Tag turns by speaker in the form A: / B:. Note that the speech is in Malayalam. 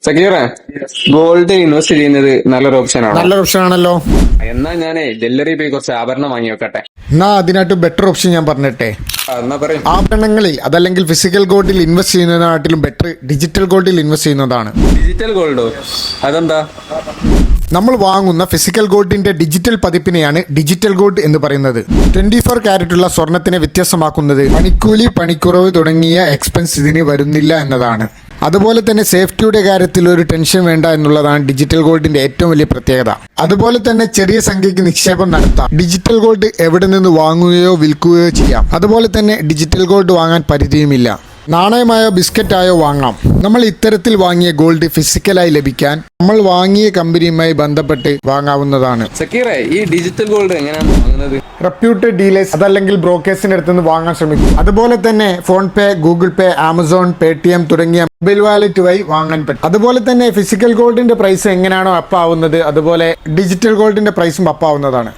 A: സക്കീറ, ഗോൾഡ് ഇൻവെസ്റ്റ് ചെയ്യുന്നത് നല്ലൊരു ഓപ്ഷൻ ആണോ?
B: നല്ലൊരു ഓപ്ഷൻ ആണല്ലോ.
A: എന്നാ ഞാനേ ജ്വല്ലറി പോയി കുറച്ച് ആഭരണം വാങ്ങി വെക്കട്ടെ.
B: എന്നാ അതിനായിട്ട് ബെറ്റർ ഓപ്ഷൻ ഞാൻ പറഞ്ഞിട്ടെ.
A: എന്നാ പറയും.
B: ആഭരണങ്ങളിൽ അതല്ലെങ്കിൽ ഫിസിക്കൽ ഗോൾഡിൽ ഇൻവെസ്റ്റ് ചെയ്യുന്നതിനാട്ടിലും ബെറ്റർ ഡിജിറ്റൽ ഗോൾഡിൽ ഇൻവെസ്റ്റ് ചെയ്യുന്നതാണ്.
A: ഡിജിറ്റൽ ഗോൾഡോ? അതെന്താ?
B: നമ്മൾ വാങ്ങുന്ന ഫിസിക്കൽ ഗോൾഡിന്റെ ഡിജിറ്റൽ പതിപ്പിനെയാണ് ഡിജിറ്റൽ ഗോൾഡ് എന്ന് പറയുന്നത്. 24 ക്യാരറ്റുള്ള സ്വർണത്തിനെ വ്യത്യസ്തമാക്കുന്നത് പണിക്കൂലി, പണിക്കുറവ് തുടങ്ങിയ എക്സ്പെൻസ് ഇതിന് വരുന്നില്ല എന്നതാണ്. അതുപോലെ തന്നെ സേഫ്റ്റിയുടെ കാര്യത്തിൽ ഒരു ടെൻഷൻ വേണ്ട എന്നുള്ളതാണ് ഡിജിറ്റൽ ഗോൾഡിന്റെ ഏറ്റവും വലിയ പ്രത്യേകത. അതുപോലെ തന്നെ ചെറിയ സംഖ്യയ്ക്ക് നിക്ഷേപം നടത്താം. ഡിജിറ്റൽ ഗോൾഡ് എവിടെ നിന്ന് വാങ്ങുകയോ വിൽക്കുകയോ ചെയ്യാം. അതുപോലെ തന്നെ ഡിജിറ്റൽ ഗോൾഡ് വാങ്ങാൻ പരിധിയുമില്ല. നാണയമായോ ബിസ്ക്കറ്റായോ വാങ്ങാം. നമ്മൾ ഇത്തരത്തിൽ വാങ്ങിയ ഗോൾഡ് ഫിസിക്കലായി ലഭിക്കാൻ നമ്മൾ വാങ്ങിയ കമ്പനിയുമായി ബന്ധപ്പെട്ട് വാങ്ങാവുന്നതാണ്.
A: സക്കീറെ, ഈ ഡിജിറ്റൽ ഗോൾഡ് എങ്ങനെയാണ് വാങ്ങുന്നത്?
B: റെപ്യൂട്ടഡ് ഡീലേഴ്സ് അതല്ലെങ്കിൽ ബ്രോക്കേഴ്സിന്റെ അടുത്ത് നിന്ന് വാങ്ങാൻ ശ്രമിക്കും. അതുപോലെ തന്നെ ഫോൺ പേ, ഗൂഗിൾ പേ, ആമസോൺ, പേടിഎം തുടങ്ങിയ മൊബൈൽ വാലറ്റ് വഴി വാങ്ങാൻ പറ്റും. അതുപോലെ തന്നെ ഫിസിക്കൽ ഗോൾഡിന്റെ പ്രൈസ് എങ്ങനെയാണോ അപ്പ് ആവുന്നത്, അതുപോലെ ഡിജിറ്റൽ ഗോൾഡിന്റെ പ്രൈസും അപ്പ് ആവുന്നതാണ്.